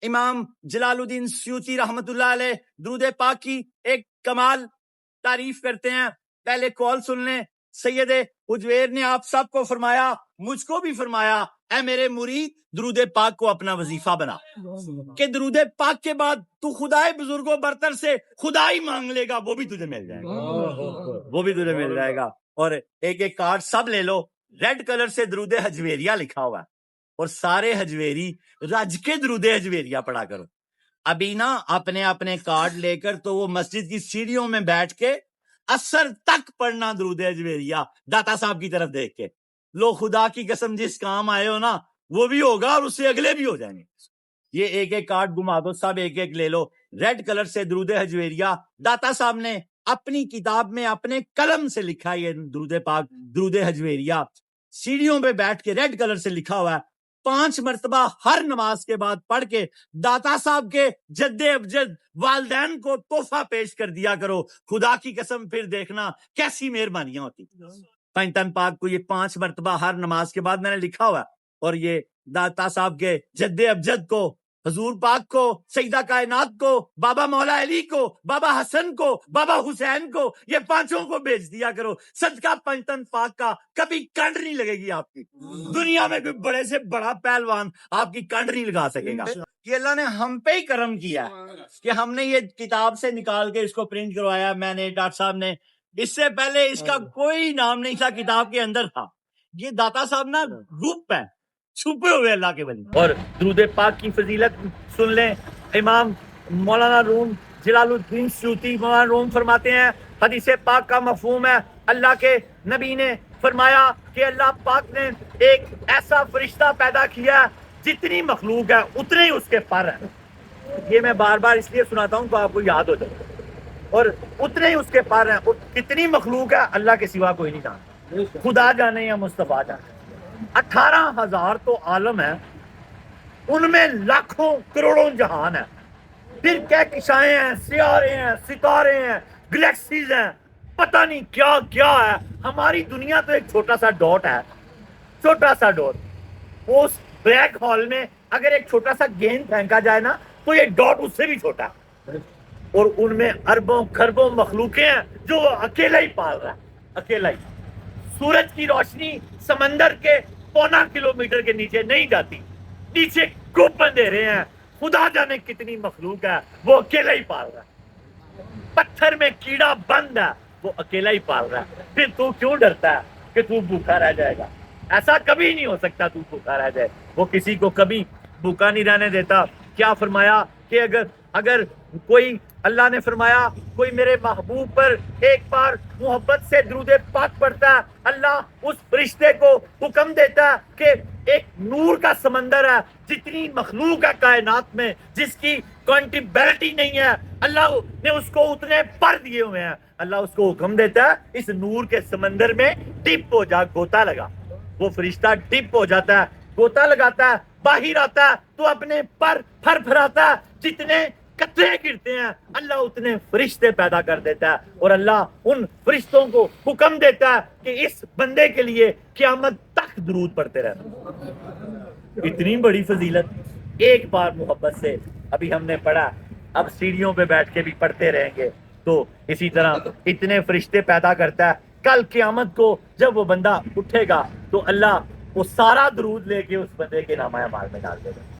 امام جلال الدین سیوطی رحمت اللہ علیہ درود پاک کی ایک کمال تعریف کرتے ہیں. پہلے کال سن لیں. سید حجویر نے آپ سب کو فرمایا, مجھ کو بھی فرمایا, اے میرے مرید درود پاک کو اپنا وظیفہ بنا, کہ درود پاک کے بعد تو خدائے بزرگوں برتر سے خدا ہی مانگ لے گا, وہ بھی تجھے مل جائے گا, وہ بھی تجھے مل جائے گا. اور ایک ایک کارڈ سب لے لو, ریڈ کلر سے درود حجویریہ لکھا ہوا ہے, اور سارے حجویری رج کے درود حجویریہ پڑھا کرو. ابھی نا اپنے اپنے کارڈ لے کر تو وہ مسجد کی سیڑھیوں میں بیٹھ کے اثر تک پڑھنا درود حجویریہ داتا صاحب کی طرف دیکھ کے. لو خدا کی قسم جس کام آئے ہو نا وہ بھی ہوگا اور اس سے اگلے بھی ہو جائیں گے. یہ ایک ایک کارڈ گھما دو, سب ایک ایک لے لو. ریڈ کلر سے درود حجویریہ داتا صاحب نے اپنی کتاب میں اپنے قلم سے لکھا, یہ درود پاک درود حجویریہ سیڑھیوں پہ بیٹھ کے ریڈ کلر سے لکھا ہوا ہے. 5 مرتبہ ہر نماز کے بعد پڑھ کے داتا صاحب کے جد ابجد والدین کو تحفہ پیش کر دیا کرو. خدا کی قسم پھر دیکھنا کیسی مہربانیاں ہوتی. پنجتن پاک کو یہ 5 مرتبہ ہر نماز کے بعد میں نے لکھا ہوا ہے, اور یہ داتا صاحب کے جد ابجد کو, حضور پاک کو, سیدہ کائنات کو, بابا مولا علی کو, بابا حسن کو, بابا حسین کو, یہ 5 کو بھیج دیا کرو. صدقہ پنجتن پاک کا کبھی کنڈ نہیں لگے گی آپ کی. دنیا میں کوئی بڑے سے بڑا پہلوان آپ کی کنڈ نہیں لگا سکے گا. یہ اللہ نے ہم پہ ہی کرم کیا کہ ہم نے یہ کتاب سے نکال کے اس کو پرنٹ کروایا. میں نے, ڈاکٹر صاحب نے, اس سے پہلے اس کا کوئی نام نہیں تھا, کتاب کے اندر تھا. یہ داتا صاحب نا گروپ ہے, چھپے ہوئے اللہ کے ولی. اور درود پاک کی فضیلت سن لیں. امام مولانا روم جلال الدین سیوطی مولانا روم فرماتے ہیں, حدیث پاک کا مفہوم ہے, اللہ کے نبی نے فرمایا کہ اللہ پاک نے ایک ایسا فرشتہ پیدا کیا, جتنی مخلوق ہے اتنے ہی اس کے پر ہیں. یہ میں بار بار اس لیے سناتا ہوں تو آپ کو یاد ہو جائے. اور اتنے ہی اس کے پر ہیں, کتنی مخلوق ہے اللہ کے سوا کوئی نہیں جانتا, خدا جانے یا مصطفیٰ جانے. 18,000 تو عالم ہیں, ان میں لاکھوں کروڑوں جہان ہیں, پھر کہکشائیں ہیں, سیارے ہیں, ستارے ہیں, گلیکسیز ہیں, پتہ نہیں کیا کیا ہے. ہماری دنیا تو ایک چھوٹا سا ڈاٹ ہے, چھوٹا سا ڈاٹ. اس بلیک ہول میں اگر ایک چھوٹا سا گیند پھینکا جائے نا تو یہ ڈاٹ اس سے بھی چھوٹا ہے, اور ان میں اربوں خربوں مخلوقیں ہیں جو وہ اکیلا ہی پال رہا ہے, اکیلا ہی. سورج کی روشنی سمندر کے 1.25 کلومیٹر کے نیچے نہیں جاتی, نیچے گوپ دے رہے ہیں. خدا جانے کتنی مخلوق ہے, وہ اکیلا ہی پال رہا ہے. پتھر میں کیڑا بند ہے, وہ اکیلا ہی پال رہا ہے. پھر تو کیوں ڈرتا ہے کہ تو بھوکا رہ جائے گا؟ ایسا کبھی نہیں ہو سکتا تو بھوکا رہ جائے. وہ کسی کو کبھی بھوکا نہیں رہنے دیتا. کیا فرمایا کہ اگر کوئی, اللہ نے فرمایا کوئی میرے محبوب پر ایک بار محبت سے درود پاک پڑھتا ہے, اللہ اس فرشتے کو حکم دیتا ہے کہ ایک نور کا سمندر ہے, جتنی مخلوق ہے کائنات میں جس کی کانٹیبلٹی نہیں ہے, اللہ نے اس کو اتنے پر دیے ہوئے ہیں. اللہ اس کو حکم دیتا ہے اس نور کے سمندر میں ڈپ ہو جا, گوتا لگا. وہ فرشتہ ڈپ ہو جاتا ہے, گوتا لگاتا ہے, باہر آتا ہے تو اپنے پر پھر پھراتا ہے. جتنے قطرے گرتے ہیں اللہ اتنے فرشتے پیدا کر دیتا ہے, اور اللہ ان فرشتوں کو حکم دیتا ہے کہ اس بندے کے لیے قیامت تک درود پڑھتے رہنا. اتنی بڑی فضیلت ایک بار محبت سے. ابھی ہم نے پڑھا, اب سیڑھیوں پہ بیٹھ کے بھی پڑھتے رہیں گے تو اسی طرح اتنے فرشتے پیدا کرتا ہے. کل قیامت کو جب وہ بندہ اٹھے گا تو اللہ وہ سارا درود لے کے اس بندے کے نامہ اعمال میں ڈال دے گا.